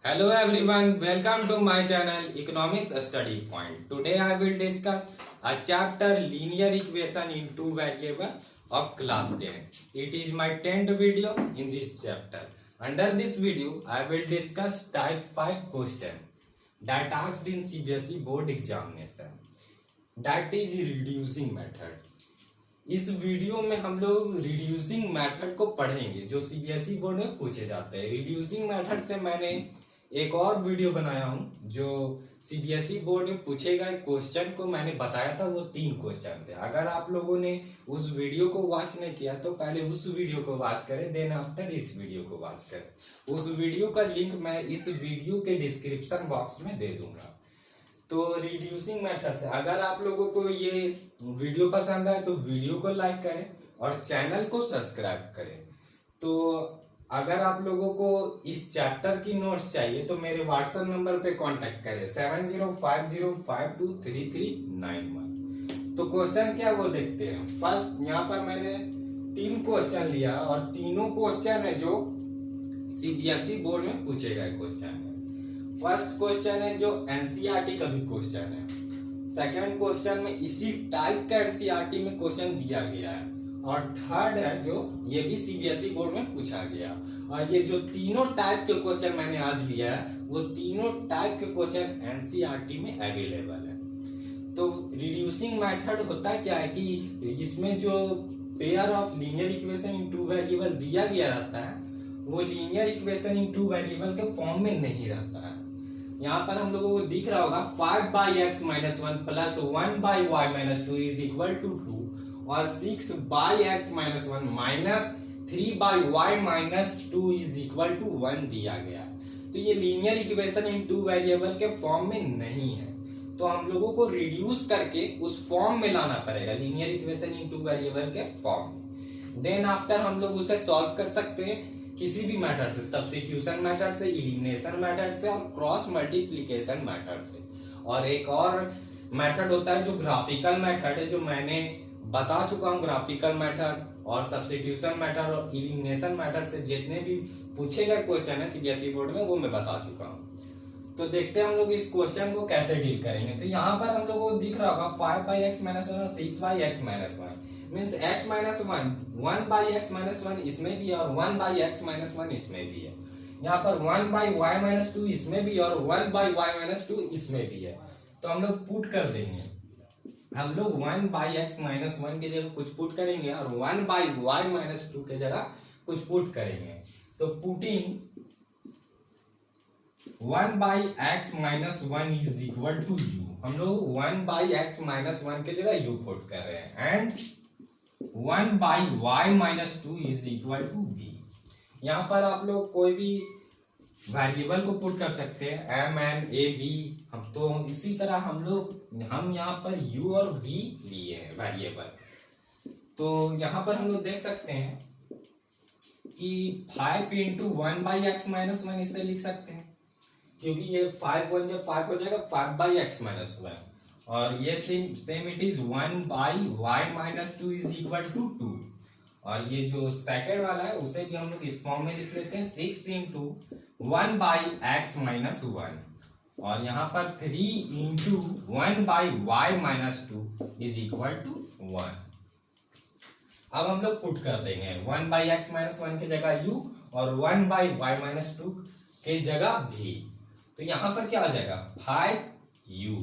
Hello everyone, welcome to my channel Economics Study Point. Today I will discuss a chapter linear equation in two variables of class 10. It is my 10th video in this chapter. Under this video I will discuss type 5 question that asked in CBSE board examination, that is reducing method. इस video में हम लोग reducing method को पढ़ेंगे जो CBSE board में पूछे जाते हैं। रिड्यूसिंग मेथड से मैंने एक और वीडियो बनाया हूं जो सीबीएसई बोर्ड में पूछे गए क्वेश्चन को मैंने बताया था। वो 3 क्वेश्चन थे। अगर आप लोगों ने उस वीडियो को वॉच नहीं किया तो पहले उस वीडियो को वॉच करें, देन आफ्टर इस वीडियो को वॉच करें। उस वीडियो का लिंक मैं इस वीडियो के डिस्क्रिप्शन बॉक्स में दे दूंगा। तो रिड्यूसिंग मेथड से अगर आप लोगों को ये वीडियो पसंद आए तो वीडियो को लाइक करें और चैनल को सब्सक्राइब करें। तो अगर आप लोगों को इस चैप्टर की नोट्स चाहिए तो मेरे व्हाट्सएप नंबर पे कांटेक्ट करें 7050523391। तो क्वेश्चन क्या वो देखते हैं। फर्स्ट यहाँ पर मैंने 3 क्वेश्चन लिया और तीनों क्वेश्चन है जो सीबीएसई बोर्ड में पूछे गए क्वेश्चन है। फर्स्ट क्वेश्चन है जो एनसीईआरटी का भी क्वेश्चन है। सेकंड क्वेश्चन में इसी टाइप का एनसीईआरटी में क्वेश्चन दिया गया है और थर्ड है जो ये भी सीबीएसई बोर्ड में पूछा गया। और ये जो तीनों टाइप के क्वेश्चन मैंने आज लिया है वो तीनों टाइप के क्वेश्चन एनसीईआरटी में अवेलेबल है। तो रिड्यूसिंग मेथड होता क्या है कि इसमें जो pair of linear equation in two variable दिया गया रहता है वो linear equation in two variable के फॉर्म में नहीं रहता है। यहाँ पर हम लोगों को दिख रहा होगा 5/x - 1 plus 1/y - 2 is equal to 2 और 6/x - 1 minus 3/y - 2 is equal to 1 दिया गया। तो ये linear equation in two variable के फॉर्म में नहीं है। तो हम लोगों को रिड्यूस करके उस फॉर्म में लाना पड़ेगा, linear equation in two variable के फॉर्म में। देन आफ्टर हम लोग उसे सॉल्व कर सकते हैं किसी भी मेथड से, सब्स्टिट्यूशन मेथड से, एलिमिनेशन मेथड से और क्रॉस मल्टीप्लिकेशन मेथड से। और एक और मेथड होता है जो ग्राफिकल मेथड है, जो मैंने बता चुका हूँ। ग्राफिकल मेथड और सब्स्टिट्यूशन मेथड और एलिमिनेशन मेथड से जितने भी पूछे गए क्वेश्चन है सीबीएसई बोर्ड में वो मैं बता चुका हूँ। तो देखते हैं हम लोग इस क्वेश्चन को कैसे डील करेंगे। तो यहाँ पर हम लोगों को दिख रहा होगा 5/x - 1 और 6/x - 1 मीन्स x - 1 1/x - 1 इसमें भी है और 1/x - 1 इसमें भी है। यहाँ पर 1/y - 2 इसमें भी और 1/y - 2 इसमें भी है। तो हम लोग पुट कर देंगे। हम लोग 1/x - 1 की जगह कुछ पुट करेंगे और 1/y - 2 की जगह कुछ पुट करेंगे। तो putting 1/x - 1 is equal to u। हम लोग 1/x - 1 की जगह u पुट कर रहे हैं and 1/y - 2 is equal to v। यहाँ पर आप लोग कोई भी वेरिएबल को पुट कर सकते हैं, m n a v। हम तो इसी तरह हम यहाँ पर u और v लिए हैं वेरिएबल। तो यहाँ पर हम लोग देख सकते हैं कि 5 × 1/x - 1 इसे लिख सकते हैं क्योंकि ये 5 1 जब 5 हो जाएगा 5/x - 1 और ये same it is 1/y - 2 is equal to 2। और ये जो सेकंड वाला है उसे भी हम लोग इस फॉर्म में लिख लेते हैं 6 × 1/x - 1 और यहाँ पर 3 × 1/y - 2 इज इक्वल टू 1। अब हम लोग पुट कर देंगे 1/x - 1 की जगह u और 1/y - 2 की जगह v। तो यहाँ पर क्या आ जाएगा 5u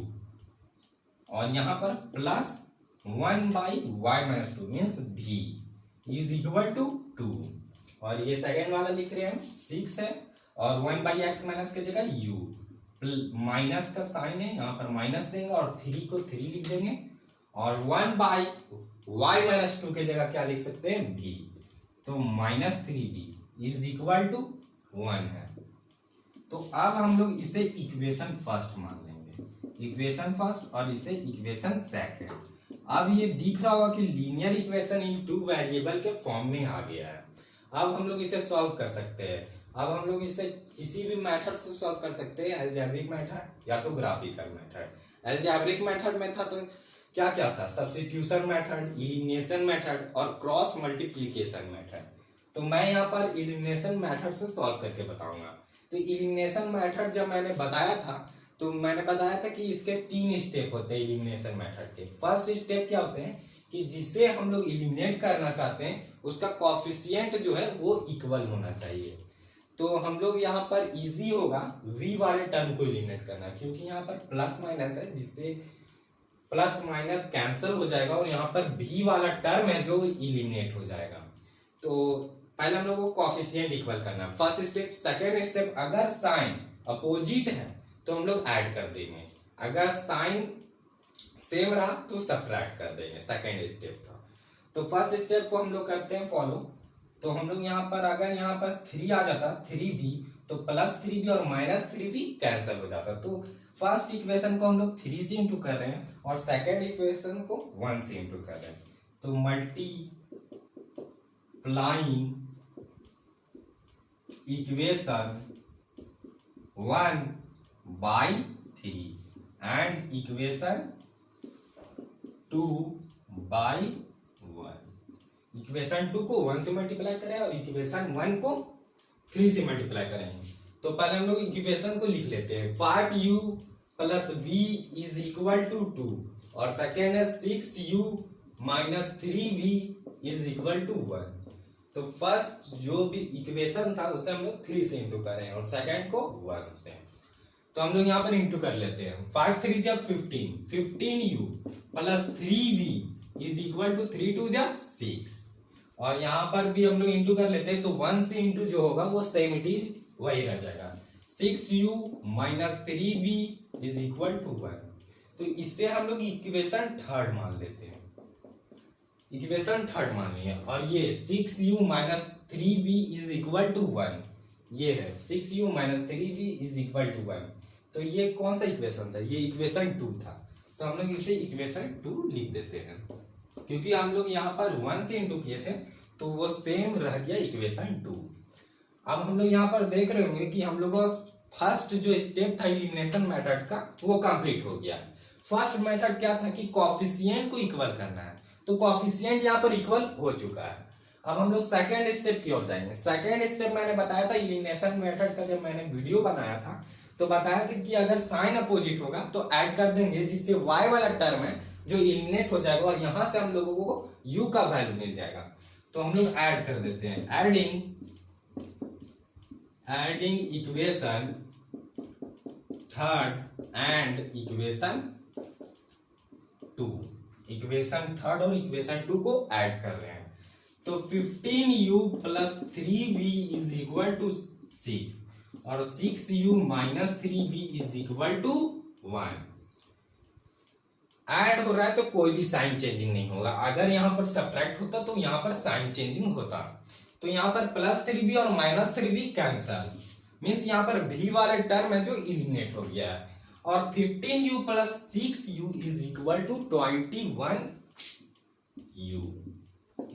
और यहाँ पर plus 1/y - 2 means v is equal to 2। और ये सेकेंड वाला लिख रहे हैं 6 है और 1/x माइनस की जगह u, माइनस का साइन है यहाँ पर माइनस देंगे और 3 को 3 लिख देंगे और 1/y - 2 की जगह क्या लिख सकते हैं v। तो -3v इज इक्वल टू 1 है। तो अब हम लोग इसे इक्वेशन फर्स्ट मान लेंगे, इक्वेशन फर्स्ट और इसे इक्वेशन सेकंड। अब ये दिख रहा होगा कि linear equation in two variable के फॉर्म में आ गया है। अब हम लोग इसे सॉल्व कर सकते हैं। अब हम लोग इसे किसी भी मेथड से सॉल्व कर सकते हैं, अलजेब्रिक मेथड या तो ग्राफिकल मेथड। अलजेब्रिक मेथड में था तो क्या क्या था, सब्स्टिट्यूशन मेथड, एलिमिनेशन मेथड और क्रॉस मल्टीप्लिकेशन मेथड। तो मैं यहाँ पर एलिमिनेशन मेथड से सॉल्व करके बताऊंगा। तो एलिमिनेशन मेथड जब मैंने बताया था तो मैंने बताया था कि इसके 3 स्टेप होते हैं एलिमिनेशन मेथड के। फर्स्ट स्टेप क्या होते हैं कि जिसे हम लोग एलिमिनेट करना चाहते हैं उसका कोएफिशिएंट जो है वो इक्वल होना चाहिए। तो हम लोग यहाँ पर इजी होगा v वाले टर्म को एलिमिनेट करना, क्योंकि यहाँ पर प्लस माइनस है जिससे प्लस माइनस कैंसिल हो जाएगा और यहाँ पर v वाला टर्म है जो एलिमिनेट हो जाएगा। तो पहले हम लोग को कोएफिशिएंट इक्वल करना है, फर्स्ट स्टेप। सेकेंड स्टेप, अगर साइन अपोजिट है तो हम लोग ऐड कर देंगे, अगर साइन सेम रहा तो सब्ट्रैक्ट कर देंगे, सेकेंड स्टेप था। तो फर्स्ट स्टेप को हम लोग करते हैं फॉलो। तो हम लोग यहाँ पर अगर यहाँ पर 3 आ जाता 3b तो प्लस 3b और माइनस 3b कैंसिल हो जाता। तो फर्स्ट इक्वेशन को हम लोग 3 से इंटू कर रहे हैं और सेकेंड इक्वेशन को 1 से इंटू कर रहे हैं। तो multiplying equation 1 by 3 and equation 2 by 1। Equation 2 को 1 से मल्टीप्लाई करें और इक्वेशन 1 को 3 से मल्टीप्लाई करेंगे। तो पहले हम लोग इक्वेशन को लिख लेते हैं, 5u plus v is equal to 2 और सेकेंड है 6u minus 3v is equal to 1। तो फर्स्ट जो भी इक्वेशन था उसे हम लोग 3 से इंटू कर रहे हैं और सेकेंड को 1 से। तो हम लोग यहाँ पर इंटू कर लेते हैं, 5 3 जा 15, 15u plus 3v is equal to 3 2 जा 6 और यहाँ पर भी हम लोग इंटू कर लेते हैं। तो 1 से इंटू जो होगा वो सेम इट इज वही रह जाएगा, 6u minus 3v is equal to 1। तो इससे हम लोग इक्वेशन थर्ड मान लेते हैं, इक्वेशन थर्ड मान लिया। और ये 6u minus 3v is equal to 1, ये है 6u minus 3v is equal to 1। तो ये कौन सा इक्वेशन था, ये इक्वेशन 2 था। तो हम लोग इसे इक्वेशन 2 लिख देते हैं, क्योंकि हम लोग यहाँ पर 1 से इंटू किए थे तो वो सेम रह गया इक्वेशन 2। अब हम लोग यहाँ पर देख रहे होंगे कि हम लोग का फर्स्ट जो स्टेप था एलिमिनेशन मेथड का वो कंप्लीट हो गया। फर्स्ट मेथड क्या था कि कोएफिशिएंट को इक्वल करना है, तो कोएफिशिएंट यहाँ पर इक्वल हो चुका है। अब हम लोग सेकेंड स्टेप की ओर जाएंगे। सेकेंड स्टेप मैंने बताया था एलिमिनेशन मेथड का, जब मैंने वीडियो बनाया था तो बताया था कि अगर साइन अपोजिट होगा तो ऐड कर देंगे, जिससे y वाला टर्म है जो एलिमिनेट हो जाएगा और यहाँ से हम लोगों को u का वैल्यू मिल जाएगा। तो हम लोग ऐड कर देते हैं, adding equation third and equation 2, equation third और इक्वेशन 2 को ऐड कर रहे हैं। तो 15u plus 3v is equal to 6 और 6u minus 3v is equal to 1। Add हो रहा है तो कोई भी साइन चेंजिंग नहीं होगा, अगर यहाँ पर सब्ट्रैक्ट होता तो यहाँ पर साइन चेंजिंग होता। तो यहाँ पर प्लस 3v और माइनस 3v कैंसल, मीन्स यहाँ पर v वाला टर्म है जो एलिमिनेट हो गया है। और 15u plus 6u is equal to 21u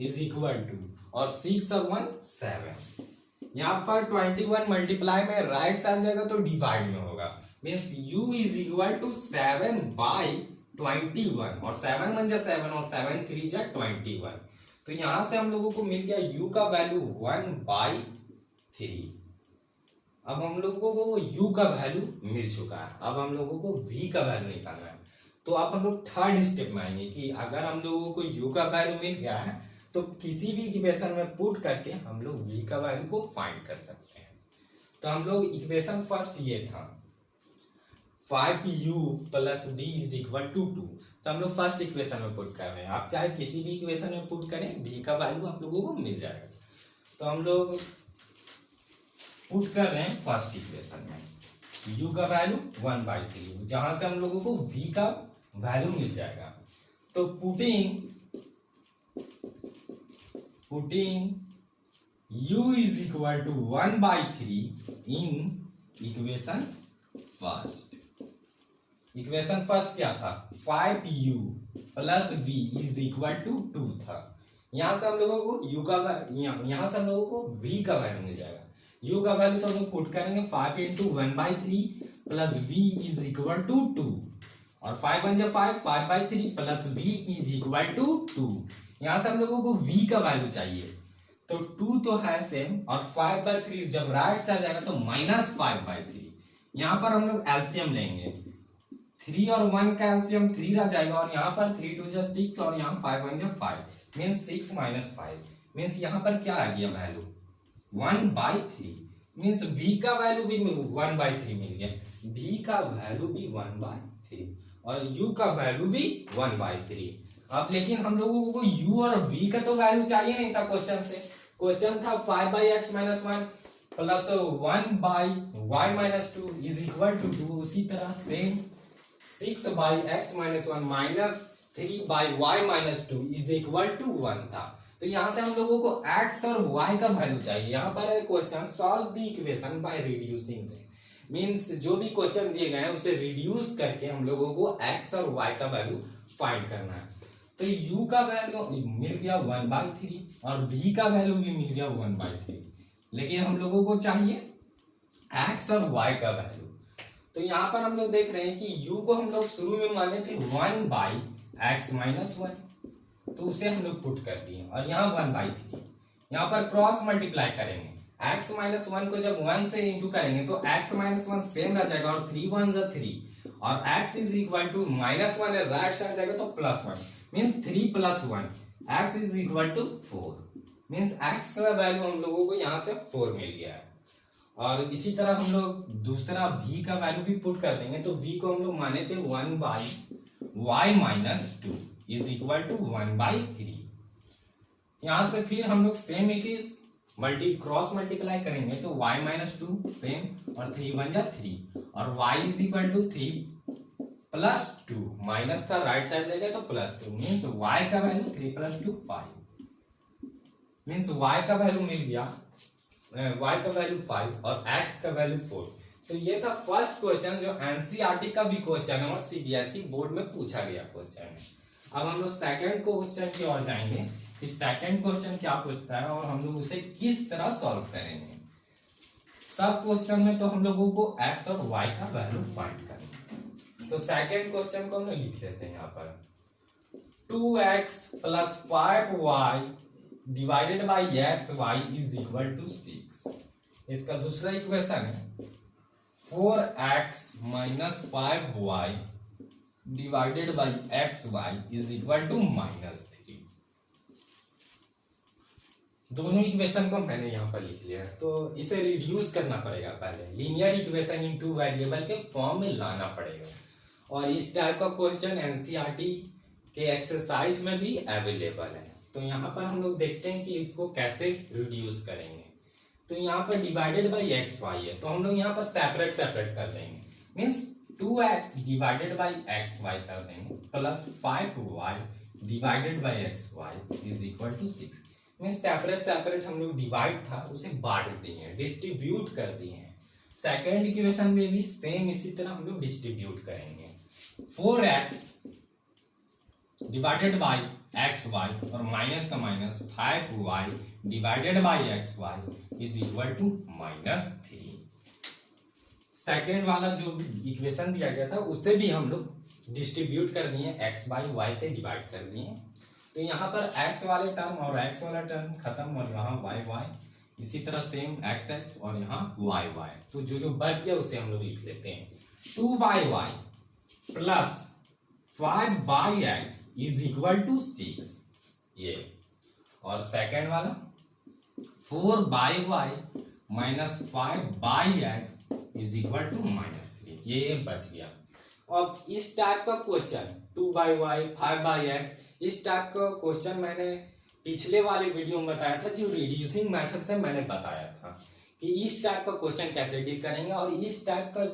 is equal to, और 6 और 1 7। यहाँ पर 21 मल्टीप्लाई में राइट साइड जाएगा तो डिवाइड में होगा, means u is equal to 7 by 21 और 7 1 जा 7 और 7 3 जा 21। तो यहाँ से हम लोगों को मिल गया u का वैल्यू 1 बाई 3। अब हम लोगों को u का वैल्यू मिल चुका है, अब हम लोगों को v का वैल्यू निकालना है। तो अब हम लोग थर्ड स्टेप में आएंगे कि अगर हम लोगों को u का वैल्यू मिल गया है तो किसी भी इक्वेशन में पुट करके हम लोग v का वैल्यू को फाइंड कर सकते हैं। तो हम लोग इक्वेशन फर्स्ट ये था 5u plus b is equal to 2, तो हम लोग फर्स्ट इक्वेशन में पुट कर रहे हैं। आप चाहे किसी भी इक्वेशन में पुट करें v का वैल्यू आप लोगों को मिल जाएगा। तो हम लोग पुट कर रहे हैं फर्स्ट इक्वेशन में u का वैल्यू 1 बाई 3, जहां से हम लोगों को v का वैल्यू मिल जाएगा। तो putting u is equal to 1 by 3 in equation first. Equation first क्या था, 5u plus v is equal to 2 था। यहाँ से हम लोगों को u का यहाँ से हम लोगों को v का वैल्यू मिल जाएगा। u का वैल्यू तो हम लोग पुट करेंगे 5 into 1 by 3 plus v is equal to 2 और 5 1 जा 5 by 3 plus v is equal to 2। यहाँ से हम लोगों को v का वैल्यू चाहिए, तो 2 तो है सेम, और 5/3 जब राइट साइड जाएगा तो -5/3। यहाँ पर हम लोग एलसीएम लेंगे, 3 और 1 का एलसीएम 3 रह जाएगा, और यहाँ पर 3 2 जा 6 और यहाँ 5 1 जा 5 मीन्स 6 - 5 मीन्स यहाँ पर क्या आ गया वैल्यू 1/3 मीन्स v का वैल्यू भी 1/3 मिल गया, v का वैल्यू भी 1/3 और u का वैल्यू भी 1/3। अब लेकिन हम लोगों को u और v का तो वैल्यू चाहिए नहीं था क्वेश्चन से, क्वेश्चन था 5/x - 1 plus 1/y - 2 is equal to 2। उसी तरह same 6/x - 1 minus 3/y - 2 is equal to 1 था। तो यहाँ से हम लोगों को x और y का वैल्यू चाहिए। यहाँ पर है question solve the equation by reducing means जो भी क्वेश्चन दिए गए हैं उसे रिड्यूस करके हम लोगों को x और y का वैल्यू फाइंड करना है। तो u का वैल्यू मिल गया 1/3 और v का वैल्यू भी मिल गया 1/3, लेकिन हम लोगों को चाहिए x और y का वैल्यू। तो यहाँ पर हम लोग देख रहे हैं कि u को हम लोग शुरू में माने थे 1/x - 1, तो उसे हम लोग पुट कर दिए, और यहाँ 1/3 यहाँ पर क्रॉस मल्टीप्लाई करेंगे, x - 1 को जब 1 से इंटू करेंगे तो x - 1 सेम रह जाएगा, और 3 1 जा 3 और x is equal to -1 right side जाएगा तो +1 means 3 + 1 x is equal to 4 means x का वैल्यू हम लोगों को यहाँ से 4 मिल गया है। और इसी तरह हम लोग दूसरा v का वैल्यू भी पुट कर देंगे, तो v को हम लोग माने थे 1/y - 2 इज इक्वल टू 1/3। यहाँ से फिर हम लोग same it is cross multiply करेंगे, तो y - 2 सेम और 3 1 जा 3 और y is equal to 3 + 2 minus था राइट साइड ले गए तो +2 मीन्स y का वैल्यू 3 + 2 5 मीन्स y का वैल्यू मिल गया y का वैल्यू 5 और x का वैल्यू 4। तो ये था फर्स्ट क्वेश्चन जो एनसीईआरटी का भी क्वेश्चन है और सीबीएसई बोर्ड में पूछा गया क्वेश्चन है। अब हम लोग सेकंड क्वेश्चन की ओर जाएंगे कि सेकंड क्वेश्चन क्या पूछता है और हम लोग उसे किस तरह सॉल्व करेंगे। सब क्वेश्चन में तो हम लोगों को x और y का वैल्यू फाइंड करना है। तो सेकंड क्वेश्चन को हम लोग लिख लेते हैं यहाँ पर 2x + 5y divided by xy is equal to 6। इसका दूसरा इक्वेशन है 4x - 5y divided by xy is equal to -3। दोनों इक्वेशन को मैंने यहाँ पर लिख लिया, तो इसे रिड्यूस करना पड़ेगा, पहले लीनियर इक्वेशन इन 2 वेरिएबल के फॉर्म में लाना पड़ेगा। और इस टाइप का क्वेश्चन एनसीईआरटी के एक्सरसाइज में भी अवेलेबल है। तो यहाँ पर हम लोग देखते हैं कि इसको कैसे रिड्यूस करेंगे। तो यहाँ पर डिवाइडेड बाई एक्स वाई है, तो हम लोग यहाँ पर सेपरेट कर देंगे means 2x divided by x y कर देंगे plus 5y divided by x y is equal to 6 means separate हम लोग डिवाइड था उसे बांट दिए हैं, डिस्ट्रीब्यूट कर दिए हैं। सेकेंड इक्वेशन में भी सेम इसी तरह हम लोग डिस्ट्रीब्यूट करेंगे 4x divided by x y और माइनस का minus 5y divided by x y is equal to -3। Second वाला जो इक्वेशन दिया गया था उससे भी हम लोग डिस्ट्रीब्यूट कर दिए, x बाई वाई से डिवाइड कर दिए। तो यहाँ पर x वाले टर्म और x वाला टर्म खत्म और यहाँ y इसी तरह सेम x और यहाँ y। तो जो बच गया उसे हम लोग लिख लेते हैं 2/y plus 5/x is equal to 6 ये, और सेकेंड वाला 4/y minus 5/x is equal to -3 ये बच गया। अब इस टाइप का क्वेश्चन 2/y 5/x इस टाइप का क्वेश्चन मैंने पिछले वाले वीडियो में बताया था, जो रिड्यूसिंग मेथड से मैंने बताया था कि इस टाइप का क्वेश्चन कैसे डील करेंगे। और इस टाइप का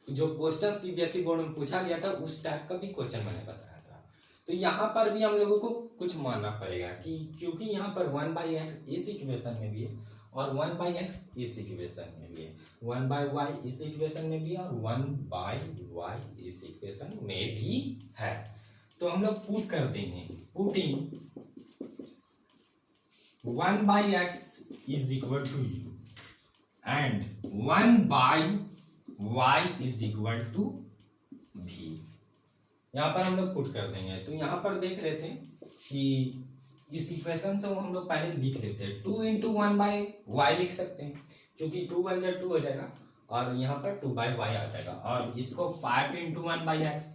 जो क्वेश्चन सीबीएसई बोर्ड में पूछा गया था उस टाइप का भी क्वेश्चन मैंने बताया था। तो यहाँ पर भी हम लोगों को कुछ मानना पड़ेगा कि क्योंकि यहाँ पर 1/x इस इक्वेशन में भी है और 1/x इस इक्वेशन में भी है, 1/y इस इक्वेशन में भी है और 1/y इस इक्वेशन में भी है। तो हम लोग पुट कर देंगे, putting 1/x is equal to u and 1/y is equal to v। यहाँ पर हम लोग पुट कर देंगे। तो यहाँ पर देख लेते हैं कि इस इक्वेशन से हम लोग पहले लिख लेते हैं, 2 इंटू 1/y लिख सकते हैं, क्योंकि 2 1 जा 2 हो जाएगा और यहाँ पर 2/y आ जाएगा, और इसको 5 इंटू 1/x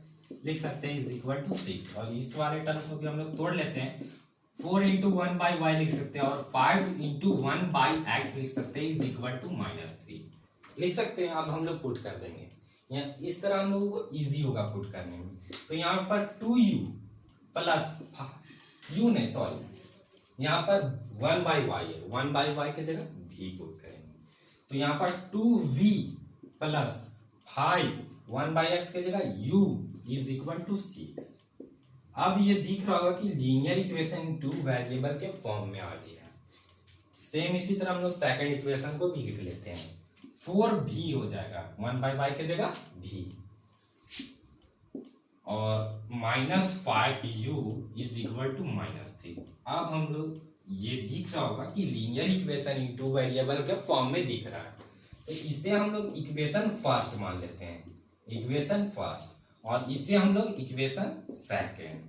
लिख सकते हैं इज इक्वल टू 6, और इस वाले टर्म को भी हम लोग तोड़ लेते हैं, 4 इंटू 1/y लिख सकते हैं और 5 इंटू 1/x लिख सकते हैं इज इक्वल टू -3 लिख सकते हैं। अब हम लोग पुट कर देंगे, यहाँ इस तरह हम लोगों को इजी होगा पुट करने में। तो यहाँ पर 2u प्लस u नहीं सॉरी यहाँ पर 1/y है, 1/y के जगह v पुट करेंगे, तो यहाँ पर 2v प्लस 5 1/x के जगह u इज इक्वल टू 6। अब ये दिख रहा होगा कि लीनियर इक्वेशन टू वेरिएबल के फॉर्म में आ गया है। सेम इसी तरह हम लोग सेकंड इक्वेशन को भी लिख लेते हैं, 4v हो जाएगा 1/y के जगह v, और -5u इज इक्वल टू -3। अब हम लोग ये दिख रहा होगा कि लीनियर इक्वेशन इनटू वेरिएबल के फॉर्म में दिख रहा है, तो इसे हम लोग इक्वेशन फर्स्ट मान लेते हैं, इक्वेशन फर्स्ट, और इसे हम लोग इक्वेशन सेकंड।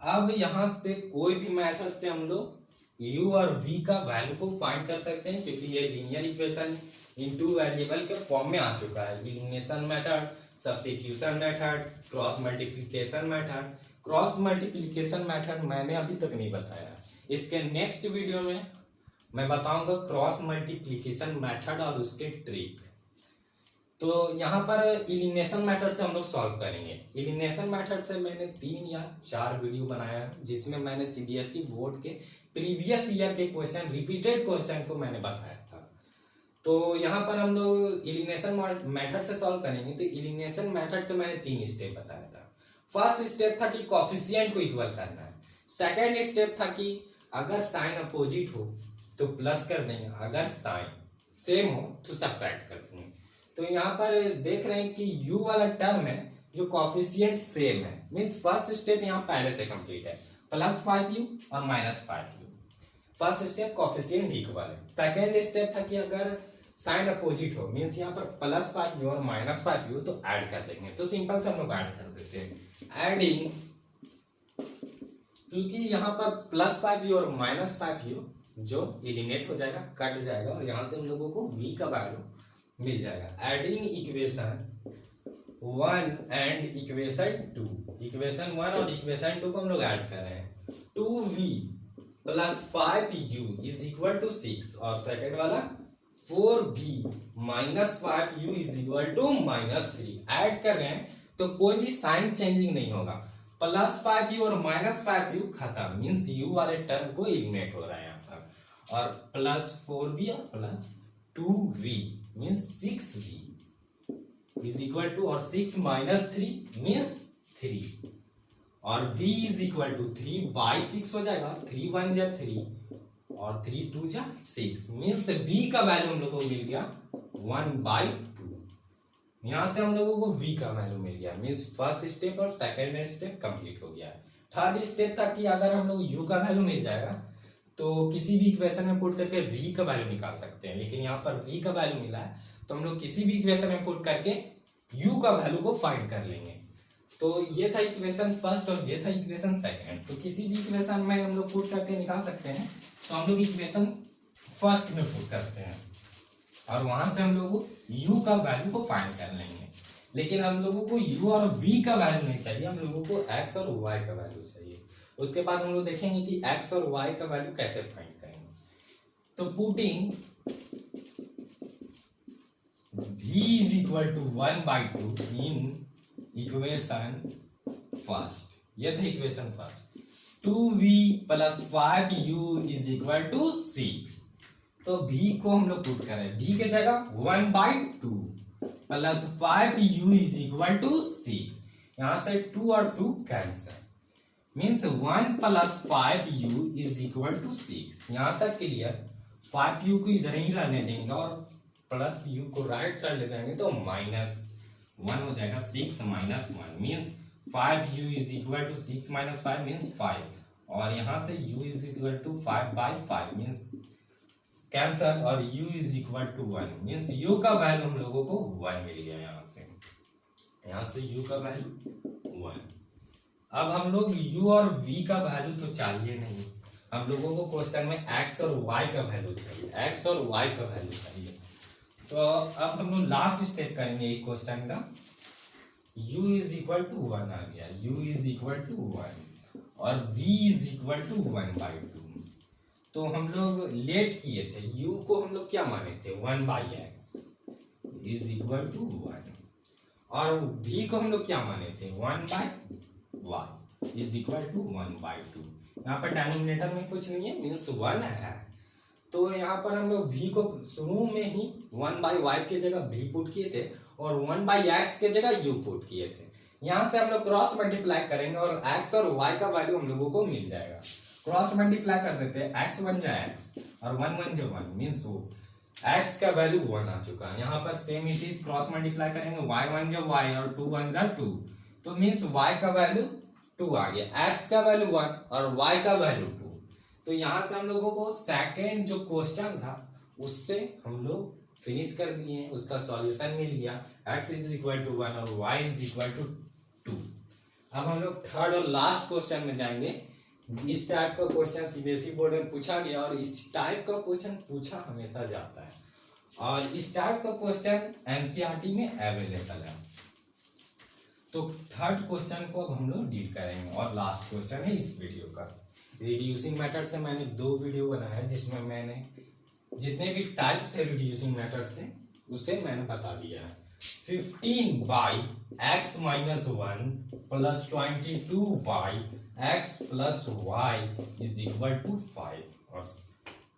अब यहां से कोई भी मेथड से हम लोग u और v का वैल्यू को फाइंड कर सकते हैं, क्योंकि ये लीनियर इक्वेशन इनटू वेरिएबल के फॉर्म में आ चुका है। Elimination method, substitution method, cross multiplication method. Cross multiplication method मैंने अभी तक नहीं बताया, इसके नेक्स्ट वीडियो में मैं बताऊंगा क्रॉस मल्टीप्लिकेशन मेथड और उसके ट्रिक। तो यहाँ पर एलिमिनेशन मेथड से हम लोग सॉल्व करेंगे। एलिमिनेशन मेथड से मैंने 3 या 4 वीडियो बनाया है, जिसमें मैंने सीबीएसई बोर्ड के प्रीवियस ईयर के क्वेश्चन, रिपीटेड क्वेश्चन को मैंने बताया था। तो यहाँ पर हम लोग एलिमिनेशन मेथड से सॉल्व करेंगे। तो एलिमिनेशन मेथड के मैंने 3 स्टेप बताया था। फर्स्ट स्टेप था कि कोफिशिएंट को इक्वल करना है। सेकेंड स्टेप था कि अगर साइन अपोजिट हो तो प्लस कर देंगे, अगर साइन सेम हो तो सब्ट्रैक्ट कर देंगे। तो यहाँ पर देख रहे हैं कि u वाला टर्म है जो कोफिशिएंट सेम है, मींस फर्स्ट स्टेप यहाँ पहले से कंप्लीट है, +5u और -5u। First step coefficient equal है। सेकेंड स्टेप था कि अगर साइन अपोजिट हो, मींस यहाँ पर +5u और -5u, तो ऐड कर देंगे। तो सिंपल से हम लोग ऐड कर देते हैं, एडिंग, क्योंकि यहाँ पर +5u और -5u जो एलिमिनेट हो जाएगा, कट जाएगा, और यहाँ से हम लोगों को v का वैल्यू मिल जाएगा। Adding equation 1 and equation 2, equation 1 और इक्वेशन 2 को हम लोग ऐड कर रहे हैं। 2v plus 5u is equal to 6, और सेकेंड वाला 4v minus 5u is equal to -3 add कर रहे हैं। तो कोई भी साइन चेंजिंग नहीं होगा, +5u और -5u खत्म, मीन्स u वाले टर्म को एलिमिनेट हो रहा है यहाँ पर, और +4v और +2v means 6v is equal to, और 6 - 3 मीन्स 3, और v इज इक्वल टू 3/6 हो जाएगा, 3 1 जा 3 और 3 2 जा 6, मीन्स v का वैल्यू हम लोगों को मिल गया 1/2। यहाँ से हम लोगों को v का वैल्यू मिल गया, मीन्स फर्स्ट स्टेप और सेकेंड स्टेप कंप्लीट हो गया है। थर्ड स्टेप था कि अगर हम लोग u का वैल्यू मिल जाएगा तो किसी भी इक्वेशन में पुट करके v का वैल्यू निकाल सकते हैं, लेकिन यहाँ पर v का वैल्यू मिला है तो हम लोग किसी भी इक्वेशन में पुट करके u का वैल्यू को फाइंड कर लेंगे। तो ये था इक्वेशन फर्स्ट और ये था इक्वेशन सेकंड। तो किसी भी इक्वेशन में हम लोग पुट करके निकाल सकते हैं, तो हम लोग इक्वेशन फर्स्ट में पुट करते हैं और वहां से हम लोग u का वैल्यू को फाइंड कर लेंगे। लेकिन हम लोगों को u और v का वैल्यू नहीं चाहिए, हम लोगों को x और y का वैल्यू चाहिए। उसके बाद हम लोग देखेंगे कि x और y का वैल्यू कैसे फाइंड करेंगे। तो putting v is equal to 1/2 in equation first, ये था equation first, 2v plus 5u is equal to 6। तो v को हम लोग पुट करें, v के जगह 1/2 plus 5u is equal to 6, यहाँ से 2 और 2 cancel, means 1 plus 5u is equal to 6। यहाँ तक क्लियर। 5u को इधर ही रहने देंगे और प्लस u को राइट साइड ले जाएंगे तो -1 हो जाएगा, 6 - 1 means 5u is equal to 6 - 5 means 5, और यहाँ से u is equal to 5/5 means cancel, और u is equal to 1 means u का वैल्यू हम लोगों को 1 मिल गया। यहाँ से u का वैल्यू 1। अब हम लोग u और v का वैल्यू तो चाहिए नहीं, हम लोगों को क्वेश्चन में x और y का वैल्यू चाहिए, x और y का वैल्यू चाहिए। तो अब हम लोग लास्ट स्टेप करेंगे एक क्वेश्चन का, u इज इक्वल टू 1 आ गया, u इज इक्वल टू 1 और v इज इक्वल टू 1/2। तो हम लोग लेट किए थे, u को हम लोग क्या माने थे 1/x इज इक्वल टू 1 और v को हम लोग क्या माने थे 1/y इज इक्वल टू 1/2। यहाँ पर डिनोमिनेटर में कुछ नहीं है, मीन्स 1 है। तो यहाँ पर हम लोग v को शुरू में ही 1/y की जगह v पुट किए थे और 1/x की जगह u पुट किए थे। यहाँ से हम लोग क्रॉस मल्टीप्लाई करेंगे और x और y का वैल्यू हम लोगों को मिल जाएगा। क्रॉस मल्टीप्लाई कर देते हैं, x 1 जा x और 1 1 जो 1 मीन्स वो x का वैल्यू 1 आ चुका है। यहाँ पर same it is cross multiply करेंगे, y 1 जो y और 2 1 जा 2, तो मीन्स y का वैल्यू 2 आ गया, x का वैल्यू 1 और y का वैल्यू 2। तो यहाँ से हम लोगों को सेकंड जो क्वेश्चन था उससे हम लोग फिनिश कर दिए, उसका सॉल्यूशन मिल गया, x इज इक्वल टू 1 और y इज इक्वल टू 2। अब हम लोग थर्ड और लास्ट क्वेश्चन में जाएंगे। इस टाइप का क्वेश्चन सीबीएसई बोर्ड में पूछा गया और इस टाइप का क्वेश्चन पूछा हमेशा जाता है और इस टाइप का क्वेश्चन एनसीईआरटी में अवेलेबल है। तो थर्ड क्वेश्चन को अब हम लोग डील करेंगे और लास्ट क्वेश्चन है इस वीडियो का। रिड्यूसिंग मेथड से मैंने 2 वीडियो बनाया है जिसमें मैंने जितने भी टाइप्स थे रिड्यूसिंग मेथड से उसे मैंने बता दिया है। 15/x - 1 plus 22/x plus y is equal to 5 और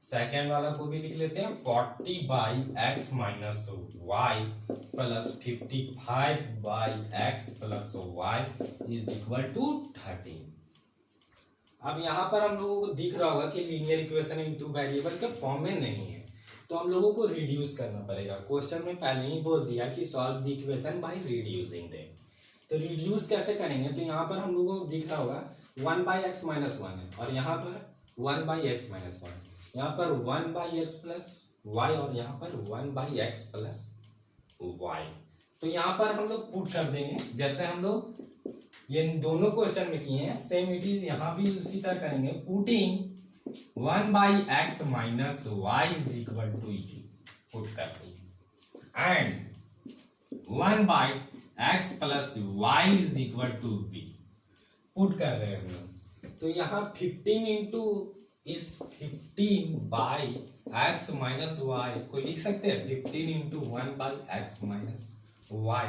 सेकेंड वाला को भी लिख लेते हैं 40/x - y plus 55/x plus y is equal to 13। अब यहाँ पर हम लोगों को दिख रहा होगा कि लीनियर इक्वेशन इन 2 वेरिएबल के फॉर्म में नहीं है, तो हम लोगों को रिड्यूस करना पड़ेगा। क्वेश्चन में पहले ही बोल दिया कि solve the equation by reducing them. तो रिड्यूस कैसे करेंगे, तो यहाँ पर हम लोगों को दिख रहा होगा 1/x - 1 है और यहाँ पर 1/x - 1, यहाँ पर 1/x प्लस y और यहाँ पर 1/x प्लस y। तो यहाँ पर हम लोग पुट कर देंगे जैसे हम लोग ये दोनों क्वेश्चन में किए हैं, सेम इट इज यहाँ भी उसी तरह करेंगे। Putting 1/x - y is equal to u put कर दिए and 1/x plus y is equal to v put कर रहे हैं हम लोग। तो यहाँ 15 इंटू इस 15/x - y को लिख सकते हैं 15 इंटू 1/x - y,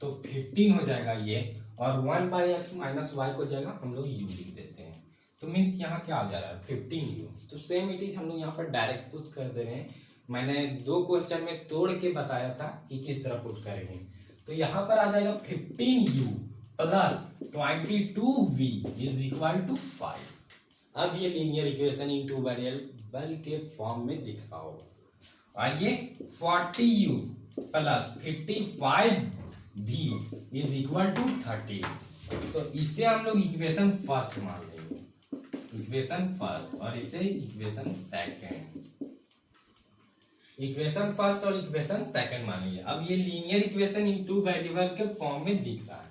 तो 15 हो जाएगा ये और 1/x - y को जगह हम लोग u लिख देते हैं। तो मीन्स यहाँ क्या आ जा रहा है 15u। तो सेम इट इज हम लोग यहाँ पर डायरेक्ट पुट कर दे रहे हैं। मैंने 2 क्वेश्चन में तोड़ के बताया था कि किस तरह पुट करेंगे। तो यहाँ पर आ जाएगा 15u plus 22v is equal to 5। अब ये लीनियर इक्वेशन इन 2 वेरिएबल के फॉर्म में दिख रहा होगा और ये 40u plus 55v is equal to 30। तो इसे हम लोग इक्वेशन फर्स्ट मान लेंगे, इक्वेशन फर्स्ट, और इसे इक्वेशन सेकंड, इक्वेशन फर्स्ट और इक्वेशन सेकंड मान लीजिए। अब ये लीनियर इक्वेशन इन 2 वेरिएबल के फॉर्म में दिख रहा है।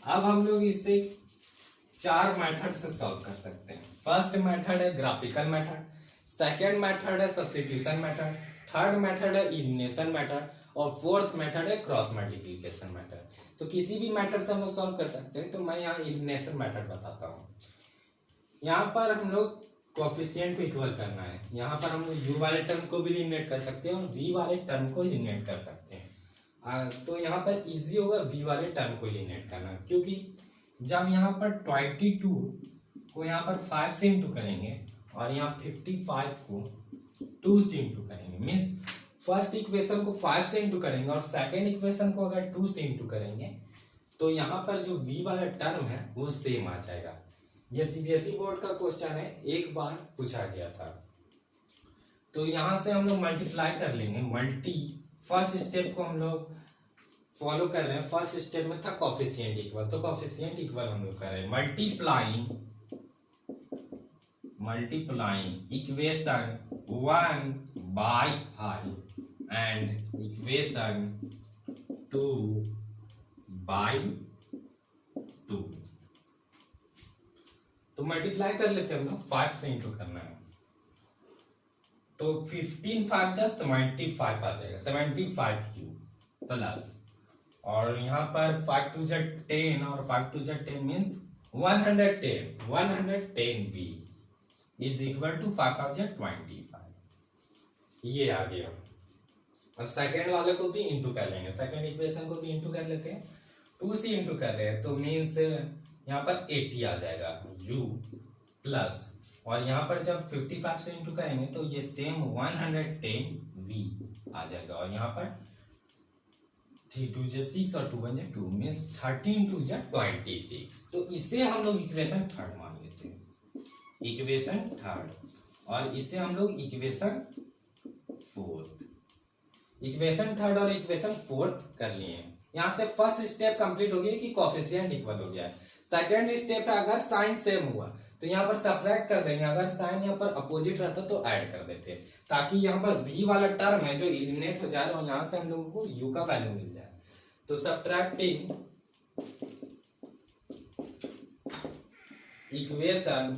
अब हम लोग इसे 4 मेथड से सॉल्व कर सकते हैं। फर्स्ट मेथड है ग्राफिकल मेथड, सेकंड मेथड है सब्स्टिट्यूशन मेथड, थर्ड मेथड है एलिमिनेशन मेथड और फोर्थ मेथड है क्रॉस मल्टीप्लिकेशन मेथड। तो किसी भी मेथड से हम लोग सॉल्व कर सकते हैं। तो मैं यहाँ एलिमिनेशन मेथड बताता हूँ। यहाँ पर हम लोग कोएफिशिएंट को इक्वल करना है। यहाँ पर हम लोग u वाले टर्म को भी एलिमिनेट कर सकते हैं और v वाले टर्म को एलिमिनेट कर सकते हैं। तो यहाँ पर इजी होगा v वाले टर्म को एलिमिनेट करना, क्योंकि जब यहाँ पर 22 को यहाँ पर 5 से इंटू करेंगे और यहाँ 55 को 2 से इंटू करेंगे, मीन्स फर्स्ट इक्वेशन को 5 से इंटू करेंगे और सेकेंड इक्वेशन को अगर 2 से इंटू करेंगे तो यहाँ पर जो v वाला टर्म है वो सेम आ जाएगा। ये सीबीएसई बोर्ड का क्वेश्चन है, एक बार पूछा गया था। तो यहाँ से हम लोग मल्टीप्लाई कर लेंगे। फर्स्ट स्टेप को हम लोग फॉलो कर रहे हैं। फर्स्ट स्टेप में था कोएफिशिएंट इक्वल, तो कोएफिशिएंट इक्वल हम लोग कर रहे हैं। मल्टीप्लाइंग इक्वेशन 1/5 एंड इक्वेशन 2/2 तो मल्टीप्लाई कर लेते हैं हम लोग, 5 से इंटू करना है, तो 15 5 जा 75 आ जाएगा, 75u प्लस, और यहाँ पर 5 2 जा 10 और 5 2 जा 10 means 110v is equal to 5 5 जा 25, ये आ गया। और सेकेंड वाले को भी इंटू कर लेंगे, सेकेंड इक्वेशन को भी इंटू कर लेते हैं, 2 से इंटू कर रहे हैं तो मीन्स यहाँ पर 80 आ जाएगा u प्लस, और यहाँ पर जब 55 से इंटू करेंगे तो ये सेम 110v आ जाएगा, और यहाँ पर 3 2 जा 6 और 2 1 जा 2 मीन्स 13 2 जा 26। तो इसे हम लोग इक्वेशन थर्ड मान लेते हैं, इक्वेशन थर्ड, और इसे हम लोग इक्वेशन फोर्थ, इक्वेशन थर्ड और इक्वेशन फोर्थ कर लिए। यहाँ से फर्स्ट स्टेप कंप्लीट हो गया कि कोफिशिएंट इक्वल हो गया। सेकेंड स्टेप है अगर साइन सेम हुआ तो यहाँ पर सब्ट्रैक्ट कर देंगे, अगर साइन यहाँ पर अपोजिट रहता तो ऐड कर देते, ताकि यहाँ पर v वाला टर्म है जो एलिमिनेट हो जाए और यहाँ से हम लोगों को u का वैल्यू मिल जाए। तो subtracting equation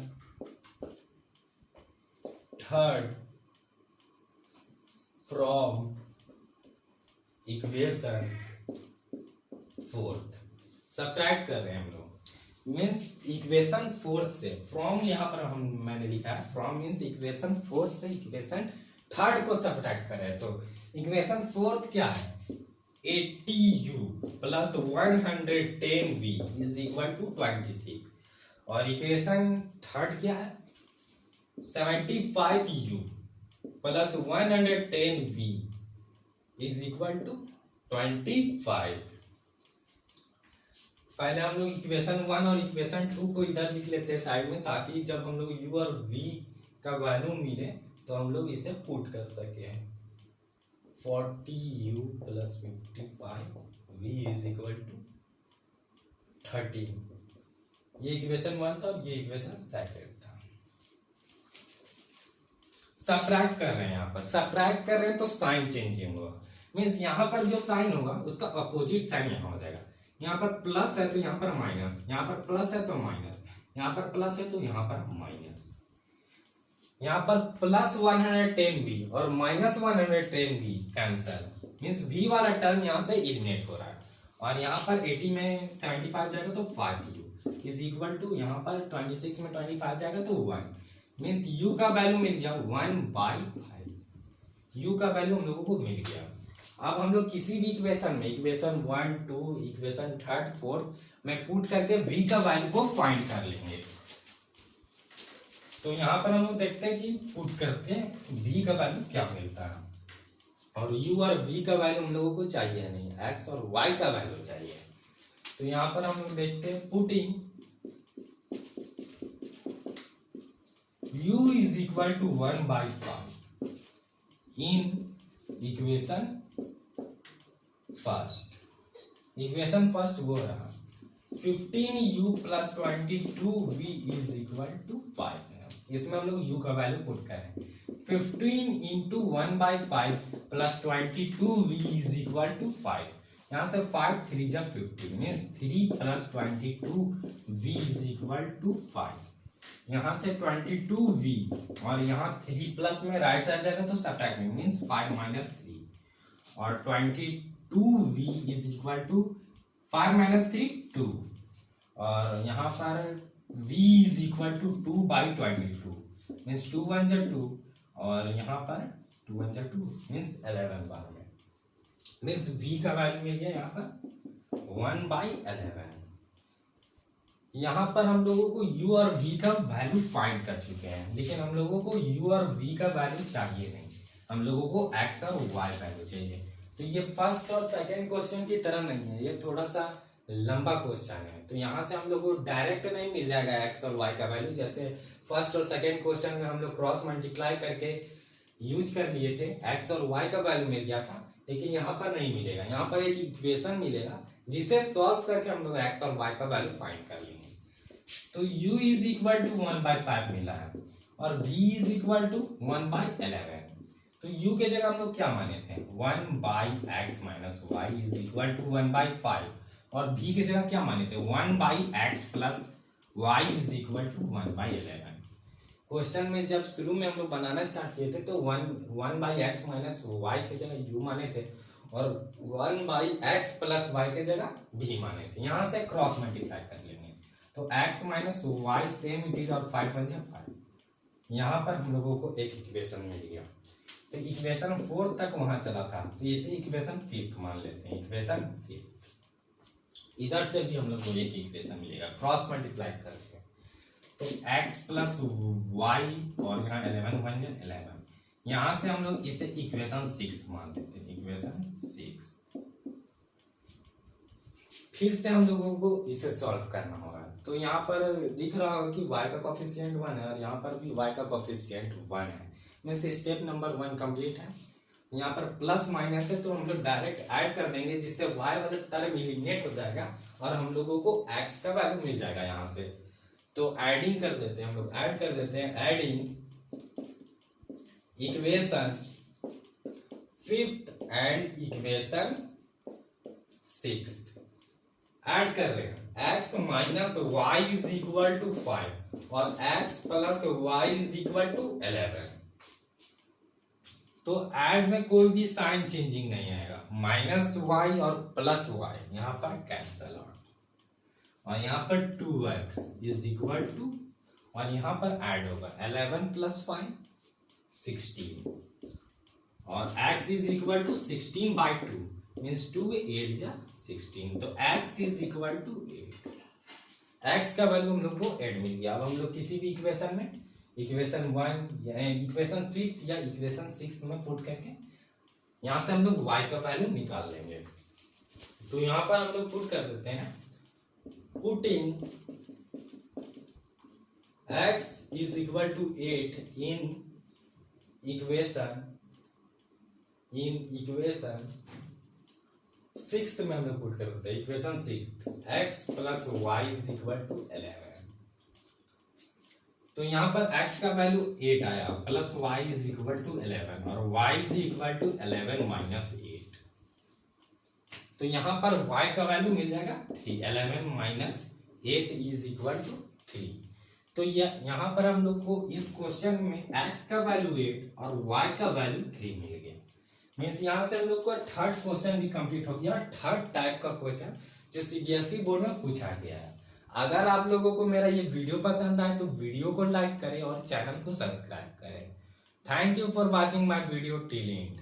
third from equation fourth, subtract कर रहे हैं हम लोग, मीन्स इक्वेशन फोर्थ से, फ्रॉम यहाँ पर मैंने लिखा है फ्रॉम मीन्स इक्वेशन फोर्थ से इक्वेशन थर्ड को सब्ट्रैक्ट कर रहे हैं। तो इक्वेशन फोर्थ क्या है, 80u plus 110v is equal to 26, और इक्वेशन थर्ड क्या है, 75u plus 110v is equal to 25। पहले हम लोग इक्वेशन 1 और इक्वेशन 2 को इधर लिख लेते हैं साइड में, ताकि जब हम लोग u और v का वैल्यू मिले तो हम लोग इसे पुट कर सके। 40u plus 55v is equal to 13, ये इक्वेशन 1 था और ये इक्वेशन सेकंड था। सब्ट्रैक्ट कर रहे हैं, यहाँ पर सब्ट्रैक्ट कर रहे हैं तो साइन चेंजिंग होगा, मीन्स यहाँ पर जो साइन होगा उसका अपोजिट साइन यहाँ हो जाएगा। यहाँ पर प्लस है तो यहाँ पर माइनस, यहाँ पर प्लस है तो माइनस, यहाँ पर प्लस है तो यहाँ पर माइनस। यहाँ पर प्लस 110v और minus 110v cancel, means v वाला टर्म यहाँ से एलिमिनेट हो रहा है, और यहाँ पर 80 में 75 जाएगा तो 5u इज इक्वल टू, यहाँ पर 26 में 25 जाएगा तो 1, मीन्स u का वैल्यू मिल गया 1/5, u का वैल्यू हम लोगों को मिल गया। अब हम लोग किसी भी इक्वेशन में, इक्वेशन 1 2 इक्वेशन थर्ड फोर्थ में पुट करके v का वैल्यू को फाइंड कर लेंगे। तो यहाँ पर हम लोग देखते हैं कि पुट करके v का वैल्यू क्या मिलता है, और u और v का वैल्यू हम लोगों को चाहिए नहीं, x और y का वैल्यू चाहिए। तो यहाँ पर हम लोग देखते हैं putting u is equal to 1/5 in equation first, equation first वो रहा 15u plus 22v is equal to 5। इसमें हम लोग u का वैल्यू पुट करें, 15 into 1/5 plus 22v is equal to 5, यहाँ से 5 3 जा 15 means 3 plus 22v is equal to 5, यहाँ से 22v और यहाँ 3 प्लस में राइट साइड जाएगा तो सब्ट्रैक्ट में, मीन्स 5 माइनस 3, और 22v is equal to 5 minus 3 2, और यहाँ पर v is equal to 2/22 means 2 1 जा 2, और यहाँ पर 2 1 जा 2 मीन्स 11 बार में, मीन्स v का वैल्यू मिल गया यहाँ पर 1/11। यहाँ पर हम लोगों को u और v का वैल्यू फाइंड कर चुके हैं, लेकिन हम लोगों को u और v का वैल्यू चाहिए नहीं, हम लोगों को x और y वैल्यू चाहिए। तो ये फर्स्ट और सेकंड क्वेश्चन की तरह नहीं है, ये थोड़ा सा लंबा क्वेश्चन है, तो यहाँ से हम लोग को डायरेक्ट नहीं मिल जाएगा x और y का वैल्यू, जैसे फर्स्ट और सेकंड क्वेश्चन में हम लोग क्रॉस मल्टीप्लाई करके यूज कर लिए थे, x और y का वैल्यू मिल गया था, लेकिन यहाँ पर नहीं मिलेगा, यहाँ पर एक इक्वेशन मिलेगा जिसे सॉल्व करके हम लोग x और y का वैल्यू फाइंड कर लेंगे। तो u इज इक्वल टू 1/5 मिला है और v इज इक्वल टू 1/11, तो u के जगह हम लोग क्या माने थे 1/x minus y is equal to 1/5, और v की जगह क्या माने थे 1/x plus y is equal to 1/11। Question में जब शुरू में हम लोग बनाना स्टार्ट किए थे तो 1/x माइनस वाई की जगह u माने थे और 1/x प्लस वाई की जगह v माने थे। यहाँ से क्रॉस मल्टीप्लाई कर लेंगे तो x minus y same it is और 5 बन गया 5। यहाँ पर हम लोगों को एक इक्वेशन मिल गया। तो इक्वेशन 4 तक वहां चला था तो इसे इक्वेशन 5 मान लेते हैं। इक्वेशन 5 इधर से भी हम लोग को एक इक्वेशन मिलेगा क्रॉस मल्टीप्लाई करके। तो x प्लस वाई और यहाँ 11 बन गया 11। यहाँ से हम लोग इसे इक्वेशन 6 मान देते हैं। इक्वेशन 6 फिर से हम लोगों को इसे सॉल्व करना होगा। तो यहाँ पर दिख रहा होगा कि y का कोफिशिएंट 1 है और यहाँ पर भी y का कोफिशिएंट 1 है। मीन्स स्टेप नंबर 1 कंप्लीट है। यहाँ पर प्लस माइनस है तो हम लोग डायरेक्ट ऐड कर देंगे जिससे y वाला टर्म एलिमिनेट हो जाएगा और हम लोगों को x का वैल्यू मिल जाएगा यहाँ से। तो एडिंग कर देते हैं हम लोग, ऐड कर देते हैं। Adding equation 5th and equation 6th add कर रहे हैं। x minus y is equal to 5 और x plus y is equal to 11। तो ऐड में कोई भी साइन चेंजिंग नहीं आएगा। माइनस वाई और प्लस वाई यहाँ पर कैंसल आउट और यहाँ पर 2x इज इक्वल टू और यहाँ पर ऐड होगा 11 प्लस 5 16 और x is equal to 16/2 means 2 8 जा 16। तो x is equal to 8। x का वैल्यू हम लोग को 8 मिल गया। अब हम लोग किसी भी इक्वेशन में इक्वेशन 1 या इक्वेशन 5th या इक्वेशन 6th में पुट करके यहाँ से हम लोग y का वैल्यू निकाल लेंगे। तो यहाँ पर हम लोग पुट कर देते हैं। Putting x is equal to 8 in equation 6th में हम लोग पुट कर देते हैं। Equation 6th x plus y is equal to 11। तो यहाँ पर x का वैल्यू 8 आया plus y is equal to 11 और y is equal to 11 minus 8। तो यहाँ पर y का वैल्यू मिल जाएगा 3। 11 माइनस 8 इज इक्वल टू 3। तो यहाँ पर हम लोग को इस क्वेश्चन में x का वैल्यू 8 और y का वैल्यू 3 मिल गया। मीन्स यहाँ से हम लोग को थर्ड क्वेश्चन भी कंप्लीट हो गया। थर्ड टाइप का क्वेश्चन जो सीबीएसई बोर्ड में पूछा गया है। अगर आप लोगों को मेरा ये वीडियो पसंद आए तो वीडियो को लाइक करें और चैनल को सब्सक्राइब करें। Thank you for watching my video till and.